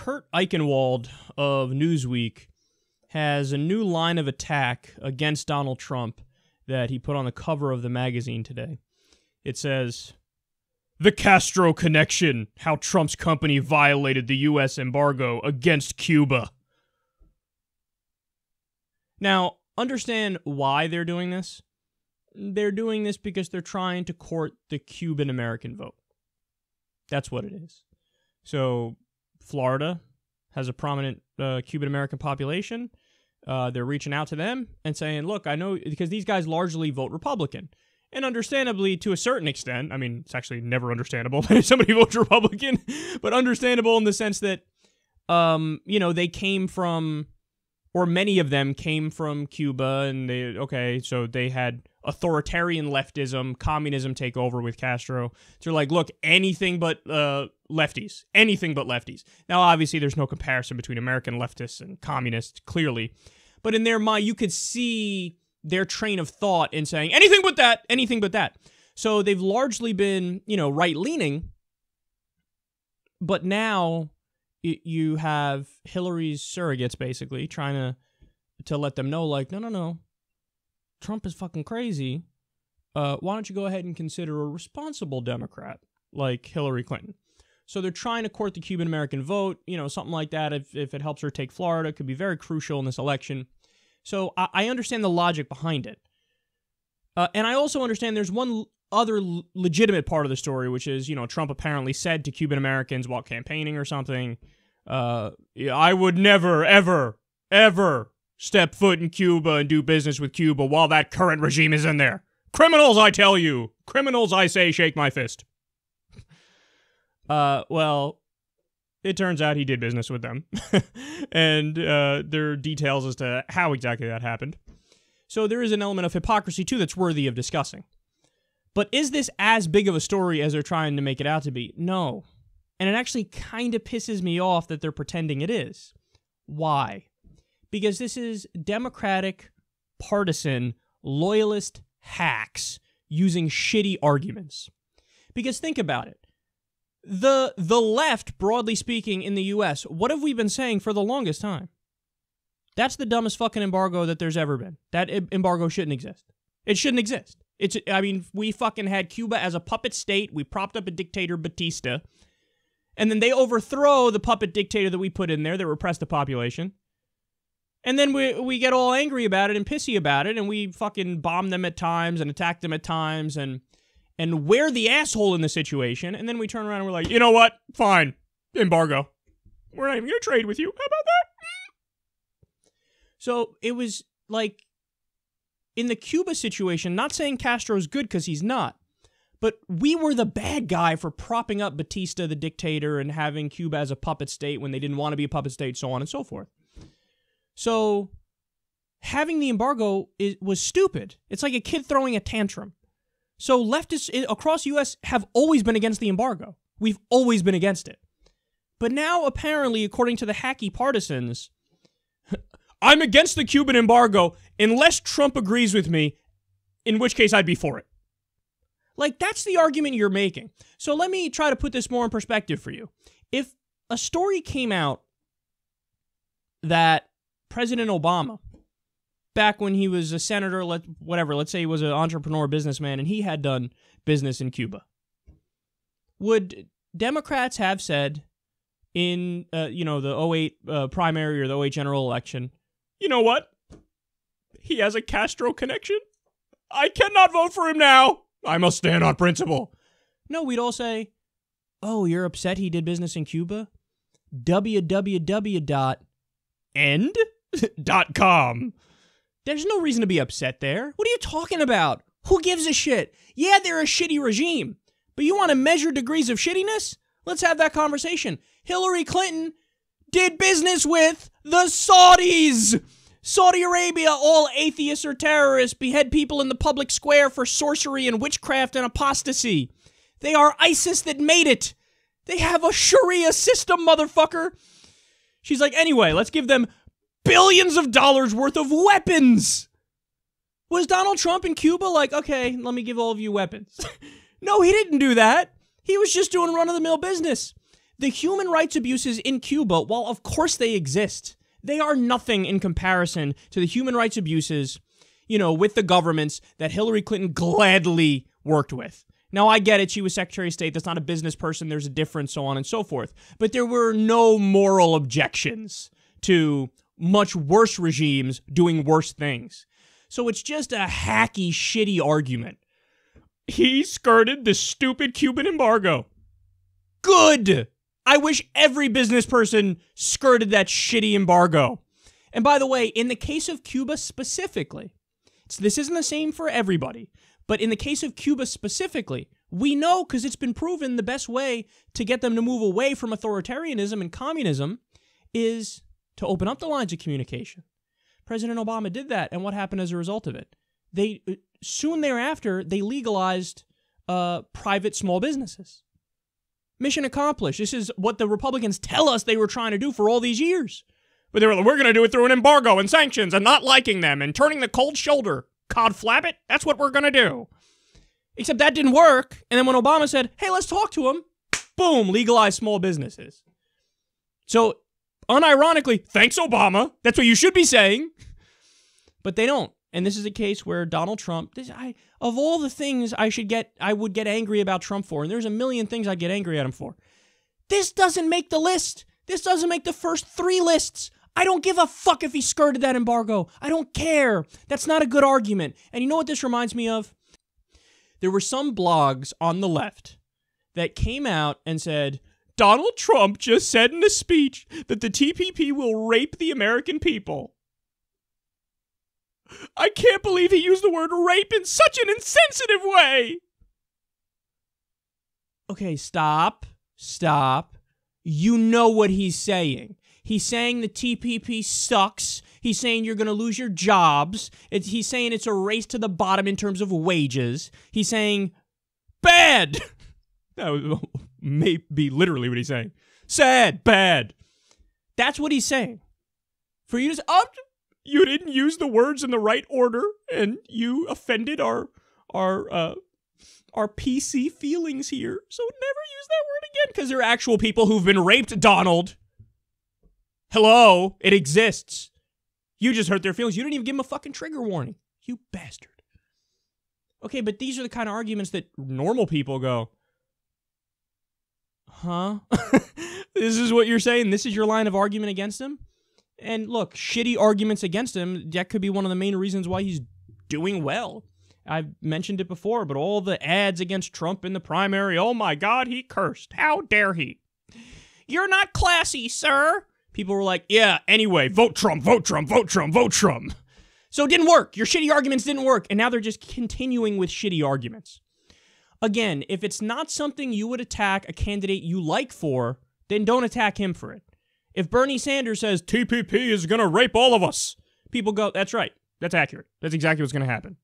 Kurt Eichenwald of Newsweek has a new line of attack against Donald Trump that he put on the cover of the magazine today. It says, "The Castro Connection, How Trump's Company Violated the U.S. Embargo Against Cuba." Now, understand why they're doing this. They're doing this because they're trying to court the Cuban-American vote. That's what it is. So, Florida has a prominent Cuban-American population. They're reaching out to them and saying, look, I know, because these guys largely vote Republican. And understandably, to a certain extent, I mean, it's actually never understandable if somebody votes Republican, but understandable in the sense that, they came from, or many of them came from Cuba, and so they had authoritarian leftism, communism take over with Castro. So they're like, look, anything but lefties. Anything but lefties. Now, obviously, there's no comparison between American leftists and communists, clearly. But in their mind, you could see their train of thought in saying, anything but that, anything but that. So they've largely been, right-leaning. But now you have Hillary's surrogates, basically, trying to let them know, like, no. Trump is fucking crazy. Why don't you go ahead and consider a responsible Democrat like Hillary Clinton? So they're trying to court the Cuban-American vote, something like that. If it helps her take Florida, it could be very crucial in this election. So I understand the logic behind it. And I also understand there's one other legitimate part of the story, which is, Trump apparently said to Cuban-Americans while campaigning or something, I would never, ever, ever step foot in Cuba and do business with Cuba while that current regime is in there. Criminals, I tell you. Criminals, I say, shake my fist. Well, it turns out he did business with them. And there are details as to how exactly that happened. So there is an element of hypocrisy, too, that's worthy of discussing. But is this as big of a story as they're trying to make it out to be? No. And it actually kind of pisses me off that they're pretending it is. Why? Because this is Democratic, partisan, loyalist hacks using shitty arguments. Because think about it. The left, broadly speaking, in the U.S., what have we been saying for the longest time? That's the dumbest fucking embargo that there's ever been. That embargo shouldn't exist. It shouldn't exist. We fucking had Cuba as a puppet state. We propped up a dictator, Batista. And then they overthrow the puppet dictator that we put in there that repressed the population. And then we get all angry about it and pissy about it, and we fucking bomb them at times and attack them at times and we're the asshole in the situation, and then we turn around and we're like, you know what? Fine. Embargo. We're not even going to trade with you. How about that? So it was like, in the Cuba situation, not saying Castro's good because he's not, but we were the bad guy for propping up Batista, the dictator, and having Cuba as a puppet state when they didn't want to be a puppet state, so on and so forth. So having the embargo was stupid. It's like a kid throwing a tantrum. So leftists across the U.S. have always been against the embargo. We've always been against it. But now, apparently, according to the hacky partisans, I'm against the Cuban embargo unless Trump agrees with me, in which case I'd be for it. Like, that's the argument you're making. So let me try to put this more in perspective for you. If a story came out that President Obama, back when he was a senator, let's say he was an entrepreneur businessman, and he had done business in Cuba, would Democrats have said in, the 2008 primary or the 2008 general election, you know what? He has a Castro connection. I cannot vote for him now. I must stand on principle. No, we'd all say, oh, you're upset he did business in Cuba? www.end.com. There's no reason to be upset there. What are you talking about? Who gives a shit? Yeah, they're a shitty regime. But you want to measure degrees of shittiness? Let's have that conversation. Hillary Clinton did business with the Saudis. Saudi Arabia, all atheists or terrorists, behead people in the public square for sorcery and witchcraft and apostasy. They are ISIS that made it. They have a Sharia system, motherfucker. She's like, anyway, let's give them billions of dollars worth of weapons. Was Donald Trump in Cuba like, okay, let me give all of you weapons? No, he didn't do that. He was just doing run-of-the-mill business. The human rights abuses in Cuba, while of course they exist, they are nothing in comparison to the human rights abuses, with the governments that Hillary Clinton gladly worked with. Now, I get it. She was Secretary of State. That's not a business person. There's a difference, so on and so forth. But there were no moral objections to much worse regimes doing worse things. So it's just a hacky, shitty argument. He skirted the stupid Cuban embargo. Good! I wish every business person skirted that shitty embargo. And by the way, in the case of Cuba specifically, this isn't the same for everybody, but in the case of Cuba specifically, we know, because it's been proven, the best way to get them to move away from authoritarianism and communism is to open up the lines of communication. President Obama did that, and what happened as a result of it? Soon thereafter, they legalized private small businesses. Mission accomplished. This is what the Republicans tell us they were trying to do for all these years. But they were like, we're going to do it through an embargo and sanctions and not liking them and turning the cold shoulder. Cod flap it? That's what we're going to do. Except that didn't work. And then when Obama said, hey, let's talk to him, boom, legalized small businesses. So, unironically, thanks, Obama. That's what you should be saying. But they don't. And this is a case where Donald Trump, of all the things I would get angry about Trump for, and there's a million things I'd get angry at him for, this doesn't make the list. This doesn't make the first 3 lists. I don't give a fuck if he skirted that embargo. I don't care. That's not a good argument. And you know what this reminds me of? There were some blogs on the left that came out and said, Donald Trump just said in a speech that the TPP will rape the American people. I can't believe he used the word rape in such an insensitive way. Okay, stop. You know what he's saying. He's saying the TPP sucks. He's saying you're going to lose your jobs. He's saying it's a race to the bottom in terms of wages. He's saying bad. That may be literally what he's saying. Sad, bad. That's what he's saying. For you to say, you didn't use the words in the right order, and you offended our PC feelings here. So never use that word again, because there are actual people who've been raped, Donald. Hello, it exists. You just hurt their feelings. You didn't even give them a fucking trigger warning. You bastard. Okay, but these are the kind of arguments that normal people go, huh? This is what you're saying? This is your line of argument against him? And look, shitty arguments against him, that could be one of the main reasons why he's doing well. I've mentioned it before, but all the ads against Trump in the primary, oh my God, he cursed. How dare he? You're not classy, sir. People were like, yeah, anyway, vote Trump, vote Trump, vote Trump, vote Trump. So it didn't work. Your shitty arguments didn't work. And now they're just continuing with shitty arguments. Again, if it's not something you would attack a candidate you like for, then don't attack him for it. If Bernie Sanders says TPP is going to rape all of us, people go, that's right. That's accurate. That's exactly what's going to happen.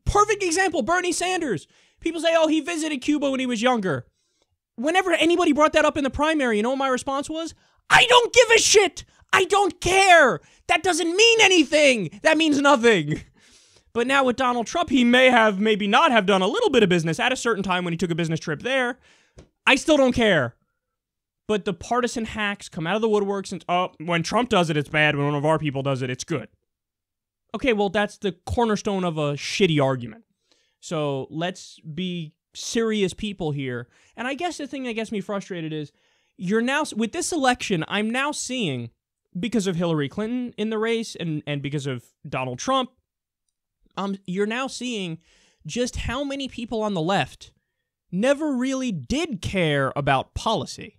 Perfect example, Bernie Sanders. People say, oh, he visited Cuba when he was younger. Whenever anybody brought that up in the primary, you know what my response was? I don't give a shit. I don't care. That doesn't mean anything. That means nothing. But now with Donald Trump, he maybe not have done a little bit of business at a certain time when he took a business trip there. I still don't care. But the partisan hacks come out of the woodworks and, when Trump does it, it's bad. When one of our people does it, it's good. Okay, well, that's the cornerstone of a shitty argument. So let's be serious people here. And I guess the thing that gets me frustrated is you're now, with this election, I'm now seeing, because of Hillary Clinton in the race and because of Donald Trump, you're now seeing just how many people on the left never really did care about policy.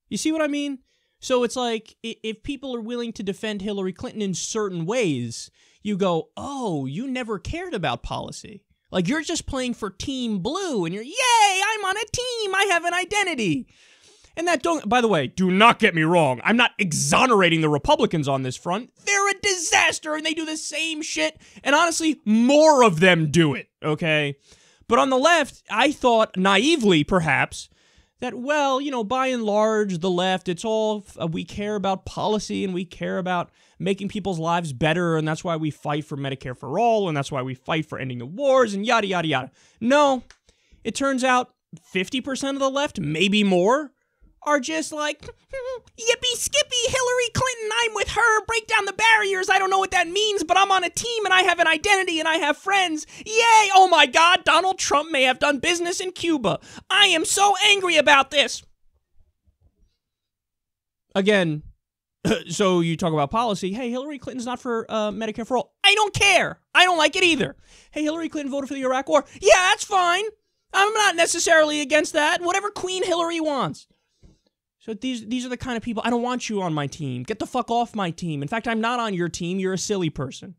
You see what I mean? So it's like, if people are willing to defend Hillary Clinton in certain ways, you go, oh, you never cared about policy. Like, you're just playing for Team Blue, and you're, yay, I'm on a team, I have an identity. And by the way, do not get me wrong, I'm not exonerating the Republicans on this front. They're a disaster, and they do the same shit, and honestly, more of them do it, okay? But on the left, I thought, naively perhaps, that, well, by and large, the left, it's all, we care about policy, and we care about making people's lives better, and that's why we fight for Medicare for all, and that's why we fight for ending the wars, and yada, yada, yada. No, It turns out 50% of the left, maybe more, are just like, yippee skippy, Hillary Clinton, I'm with her, break down the barriers, I don't know what that means, but I'm on a team and I have an identity and I have friends. Yay, oh my God, Donald Trump may have done business in Cuba. I am so angry about this. Again, so you talk about policy. Hey, Hillary Clinton's not for Medicare for all. I don't care. I don't like it either. Hey, Hillary Clinton voted for the Iraq War. Yeah, that's fine. I'm not necessarily against that. Whatever Queen Hillary wants. So these are the kind of people, I don't want you on my team. Get the fuck off my team. In fact, I'm not on your team. You're a silly person.